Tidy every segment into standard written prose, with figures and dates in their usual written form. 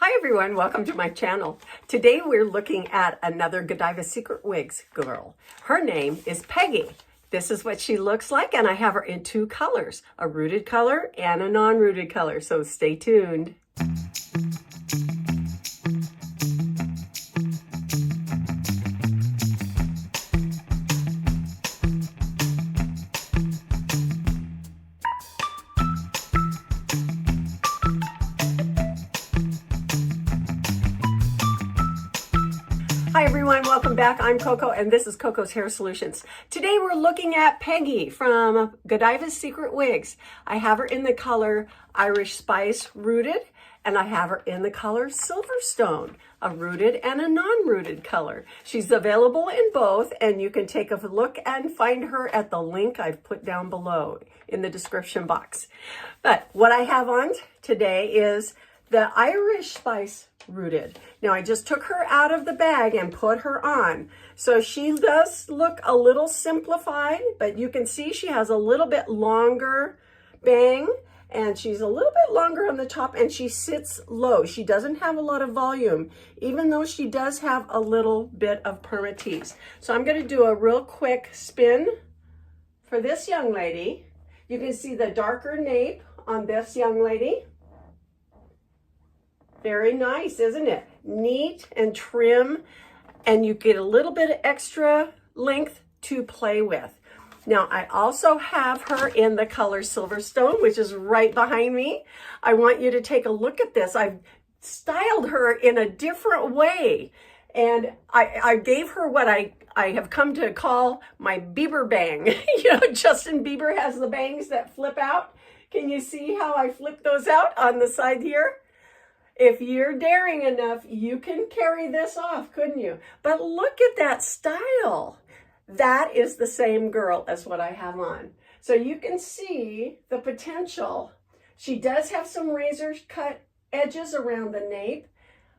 Hi everyone, welcome to my channel. Today we're looking at another Godiva's Secret Wigs girl. Her name is Peggy. This is what she looks like, and I have her in two colors, a rooted color and a non-rooted color, so stay tuned. Hi everyone, welcome back. I'm Coco and this is Coco's Hair Solutions. Today we're looking at Peggy from Godiva's Secret Wigs. I have her in the color Irish Spice Rooted, and I have her in the color Silverstone, a rooted and a non-rooted color. She's available in both, and you can take a look and find her at the link I've put down below in the description box. But what I have on today is the Irish Spice Rooted. Now I just took her out of the bag and put her on. So she does look a little simplified, but you can see she has a little bit longer bang and she's a little bit longer on the top, and she sits low. She doesn't have a lot of volume, even though she does have a little bit of permatease. So I'm going to do a real quick spin for this young lady. You can see the darker nape on this young lady. Very nice, isn't it? Neat and trim, and you get a little bit of extra length to play with. Now, I also have her in the color Silverstone, which is right behind me. I want you to take a look at this. I've styled her in a different way, and I gave her what I have come to call my Bieber bang. You know, Justin Bieber has the bangs that flip out. Can you see how I flip those out on the side here? If you're daring enough, you can carry this off, couldn't you? But look at that style. That is the same girl as what I have on. So you can see the potential. She does have some razor cut edges around the nape,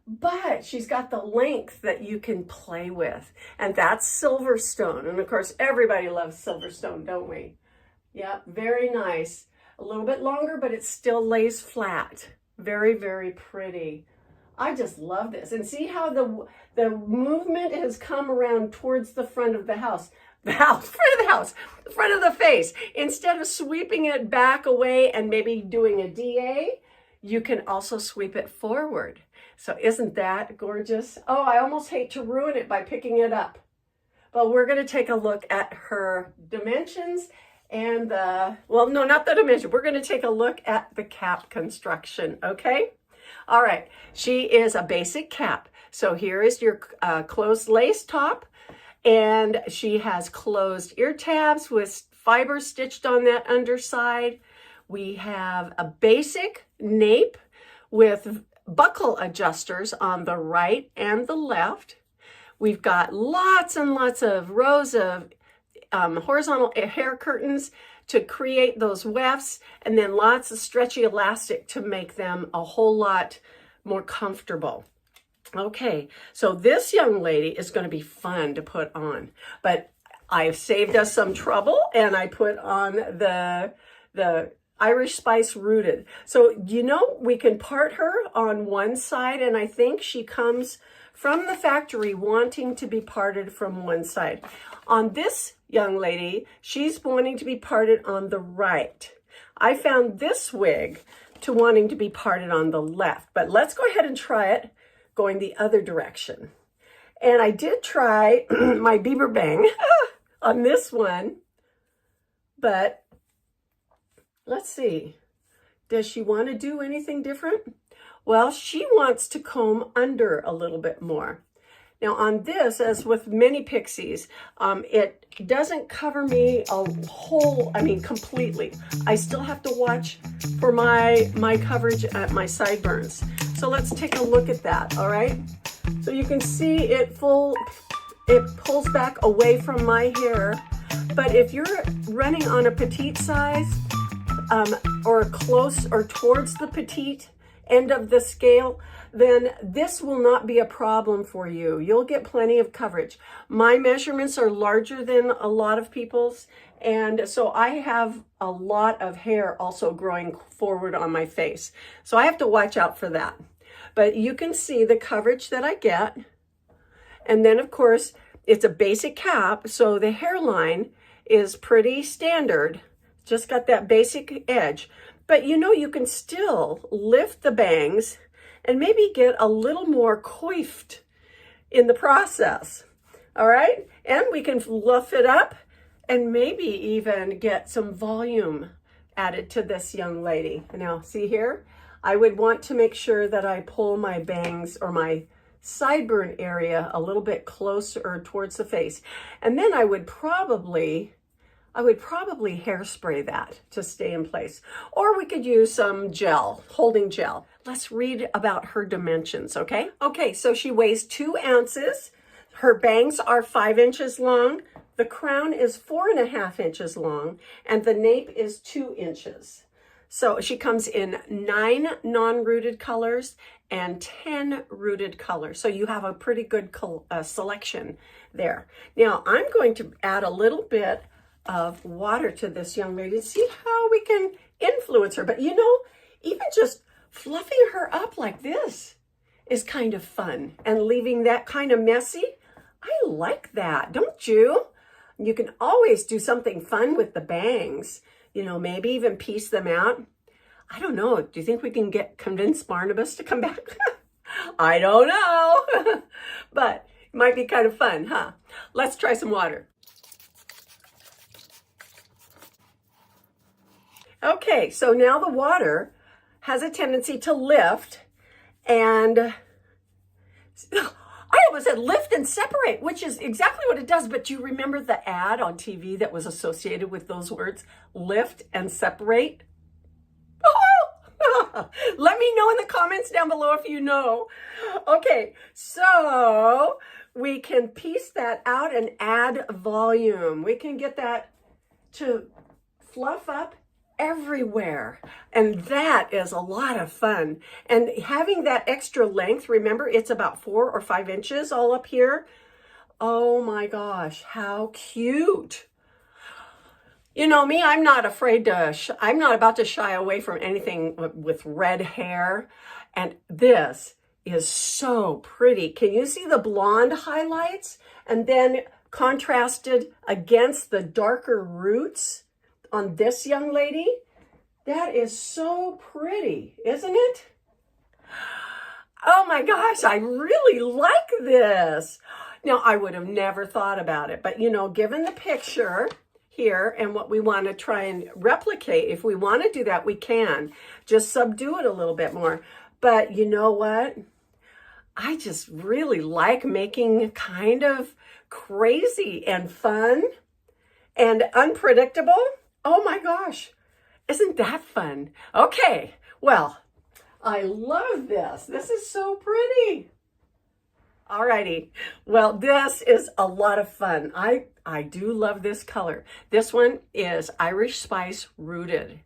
but she's got the length that you can play with. And that's Silverstone. And of course, everybody loves Silverstone, don't we? Yeah, very nice. A little bit longer, but it still lays flat. Very, very pretty. I just love this. And see how the movement has come around towards the front of the house. Front of the face. Instead of sweeping it back away and maybe doing a DA, you can also sweep it forward. So isn't that gorgeous? Oh, I almost hate to ruin it by picking it up. But we're going to take a look at her dimensions and well, no, not the dimension. We're going to take a look at the cap construction, okay? All right, she is a basic cap. So here is your closed lace top, and she has closed ear tabs with fiber stitched on that underside. We have a basic nape with buckle adjusters on the right and the left. We've got lots and lots of rows of horizontal hair curtains to create those wefts, and then lots of stretchy elastic to make them a whole lot more comfortable. Okay, so this young lady is going to be fun to put on, but I've saved us some trouble and I put on the Irish Spice Rooted. So, you know, we can part her on one side, and I think she comes from the factory wanting to be parted from one side. On this young lady, she's wanting to be parted on the right. I found this wig to wanting to be parted on the left, but let's go ahead and try it going the other direction. And I did try my Bieber bang on this one, but let's see. Does she want to do anything different? Well, she wants to comb under a little bit more. Now on this, as with many pixies, it doesn't cover me completely. I still have to watch for my coverage at my sideburns. So let's take a look at that, all right? So you can see it pulls back away from my hair. But if you're running on a petite size, or close or towards the petite end of the scale, then this will not be a problem for you. You'll get plenty of coverage. My measurements are larger than a lot of people's, and so I have a lot of hair also growing forward on my face. So I have to watch out for that. but you can see the coverage that I get. And then of course, it's a basic cap, so the hairline is pretty standard. Just got that basic edge. But you know, you can still lift the bangs and maybe get a little more coiffed in the process. All right, and we can fluff it up and maybe even get some volume added to this young lady. Now, see here, I would want to make sure that I pull my bangs or my sideburn area a little bit closer towards the face. And then I would probably hairspray that to stay in place. Or we could use some gel, holding gel. Let's read about her dimensions, okay? Okay, so she weighs 2 ounces. Her bangs are 5 inches long. The crown is 4.5 inches long, and the nape is 2 inches. So she comes in 9 non-rooted colors and 10 rooted colors. So you have a pretty good selection there. Now I'm going to add a little bit of water to this young lady to see how we can influence her. But you know, even just fluffing her up like this is kind of fun, and leaving that kind of messy. I like that, don't you? You can always do something fun with the bangs. You know, maybe even piece them out. I don't know. Do you think we can convince Barnabas to come back? I don't know. But it might be kind of fun, huh? Let's try some water. Okay, so now the water has a tendency to lift, and I almost said lift and separate, which is exactly what it does. But do you remember the ad on TV that was associated with those words, lift and separate? Oh! Let me know in the comments down below if you know. Okay, so we can piece that out and add volume. We can get that to fluff up everywhere, and that is a lot of fun. And having that extra length, remember it's about 4 or 5 inches all up here. Oh my gosh, how cute. You know me, I'm not about to shy away from anything with red hair, and this is so pretty. Can you see the blonde highlights and then contrasted against the darker roots on this young lady? That is so pretty, isn't it? Oh my gosh, I really like this. Now, I would have never thought about it, but you know, given the picture here and what we want to try and replicate, if we want to do that, we can. Just subdue it a little bit more. But you know what? I just really like making kind of crazy and fun and unpredictable. Oh my gosh, isn't that fun? Okay, well, I love this. This is so pretty. Alrighty, well, this is a lot of fun. I do love this color. This one is Irish Spice Rooted.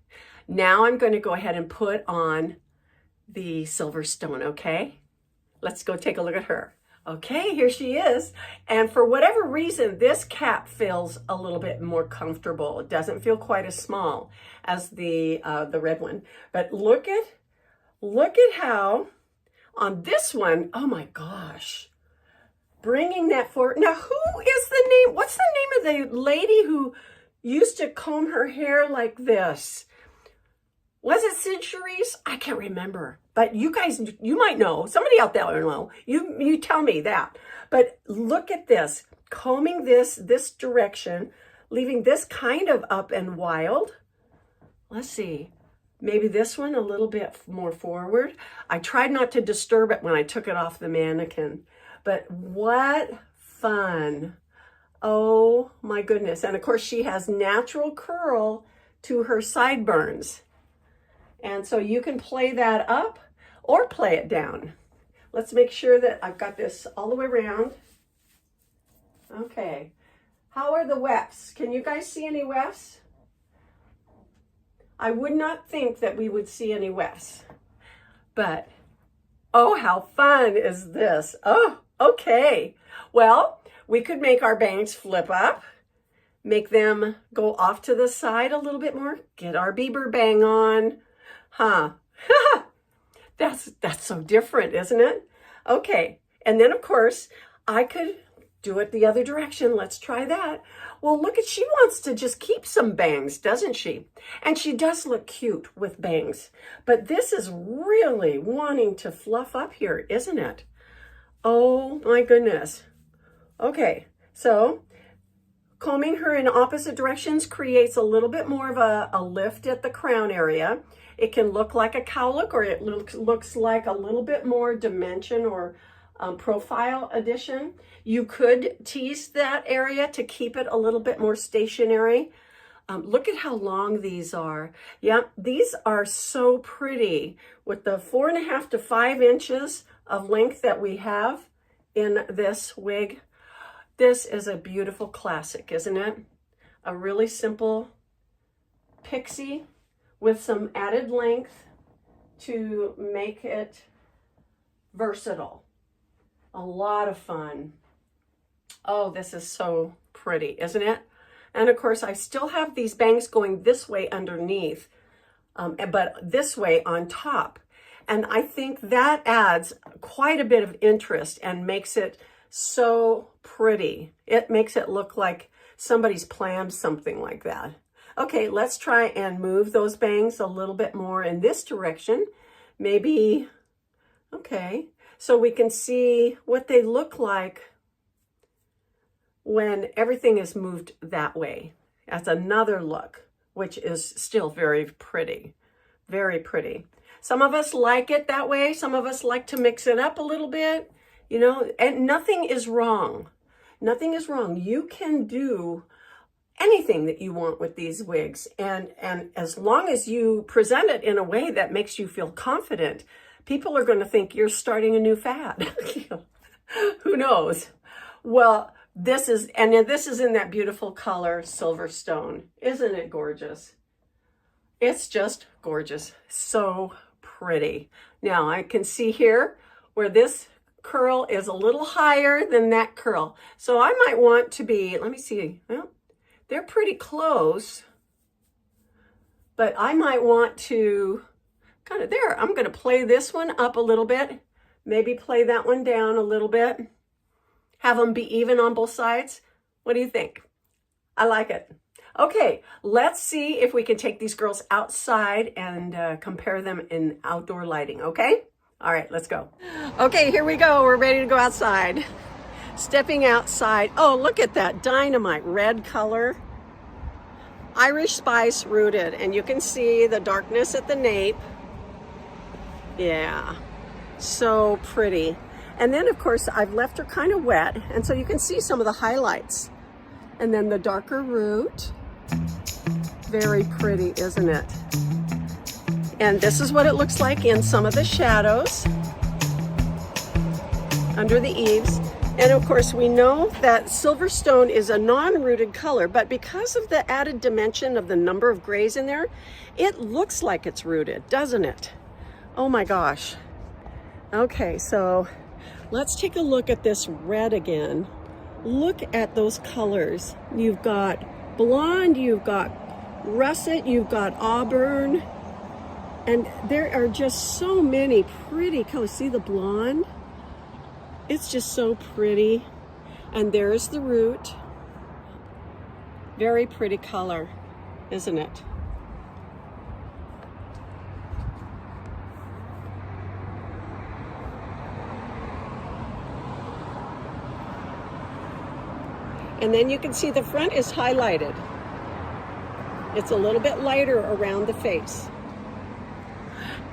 Now I'm going to go ahead and put on the silver stone, okay? Let's go take a look at her. Okay, here she is. And for whatever reason, this cap feels a little bit more comfortable. It doesn't feel quite as small as the red one. But look at how on this one, oh my gosh, bringing that forward. Now, who is the name? What's the name of the lady who used to comb her hair like this? Was it Centuries? I can't remember. But you guys, you might know. Somebody out there will know. You tell me that. But look at this. Combing this direction, leaving this kind of up and wild. Let's see. Maybe this one a little bit more forward. I tried not to disturb it when I took it off the mannequin. But what fun. Oh my goodness. And of course she has natural curl to her sideburns. And so you can play that up or play it down. Let's make sure that I've got this all the way around. Okay. How are the wefts? Can you guys see any wefts? I would not think that we would see any wefts. But, oh, how fun is this? Oh, okay. Well, we could make our bangs flip up, make them go off to the side a little bit more, get our Bieber bang on. Huh. That's so different, isn't it? Okay, and then of course, I could do it the other direction. Let's try that. Well, look at, she wants to just keep some bangs, doesn't she? And she does look cute with bangs, but this is really wanting to fluff up here, isn't it? Oh my goodness. Okay, so combing her in opposite directions creates a little bit more of a lift at the crown area. It can look like a cowlick, or it looks like a little bit more dimension or profile addition. You could tease that area to keep it a little bit more stationary. Look at how long these are. Yeah, these are so pretty with the 4.5 to 5 inches of length that we have in this wig. This is a beautiful classic, isn't it? A really simple pixie with some added length to make it versatile. A lot of fun. Oh, this is so pretty, isn't it? And of course, I still have these bangs going this way underneath, but this way on top. And I think that adds quite a bit of interest and makes it so pretty. It makes it look like somebody's planned something like that. Okay, let's try and move those bangs a little bit more in this direction. Maybe, okay, so we can see what they look like when everything is moved that way. That's another look, which is still very pretty, very pretty. Some of us like it that way. Some of us like to mix it up a little bit, you know, and nothing is wrong. Nothing is wrong. You can do anything that you want with these wigs. And as long as you present it in a way that makes you feel confident, people are going to think you're starting a new fad. Who knows? Well, this is in that beautiful color, Silverstone. Isn't it gorgeous? It's just gorgeous. So pretty. Now I can see here where this curl is a little higher than that curl. So I might want to be, let me see, well, they're pretty close, but I might want to kind of there. I'm going to play this one up a little bit, maybe play that one down a little bit, have them be even on both sides. What do you think? I like it. Okay, let's see if we can take these girls outside and compare them in outdoor lighting, okay? All right, let's go. Okay, here we go. We're ready to go outside. Stepping outside. Oh, look at that dynamite red color. Irish spice rooted, and you can see the darkness at the nape. Yeah, so pretty. And then, of course, I've left her kind of wet, and so you can see some of the highlights. And then the darker root. Very pretty, isn't it? And this is what it looks like in some of the shadows under the eaves. And of course, we know that Silverstone is a non-rooted color, but because of the added dimension of the number of grays in there, it looks like it's rooted, doesn't it? Oh my gosh. Okay, so let's take a look at this red again. Look at those colors. You've got blonde, you've got russet, you've got auburn, and there are just so many pretty colors. See the blonde? It's just so pretty. And there's the root. Very pretty color, isn't it? And then you can see the front is highlighted. It's a little bit lighter around the face,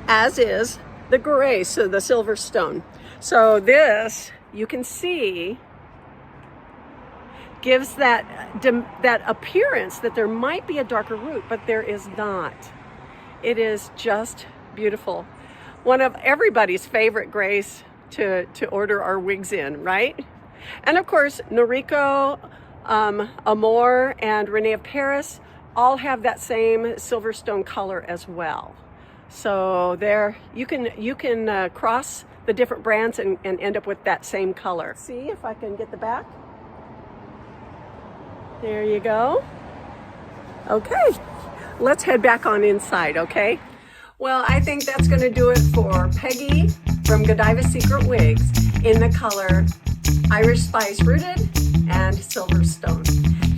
as is the gray, so the Silverstone. So this, you can see, gives that appearance that there might be a darker root, but there is not. It is just beautiful. One of everybody's favorite grays to order our wigs in, right? And of course, Noriko, Amore, and Renee of Paris all have that same Silverstone color as well. So there, you can cross the different brands and end up with that same color. See if I can get the back. There you go. Okay, let's head back on inside, okay? Well, I think that's going to do it for Peggy from Godiva's Secret Wigs in the color Irish Spice Rooted and Silverstone.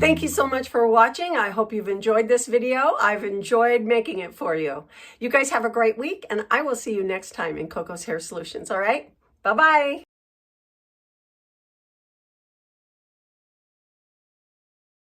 Thank you so much for watching. I hope you've enjoyed this video. I've enjoyed making it for you. You guys have a great week, and I will see you next time in Coco's Hair Solutions, all right? Bye-bye.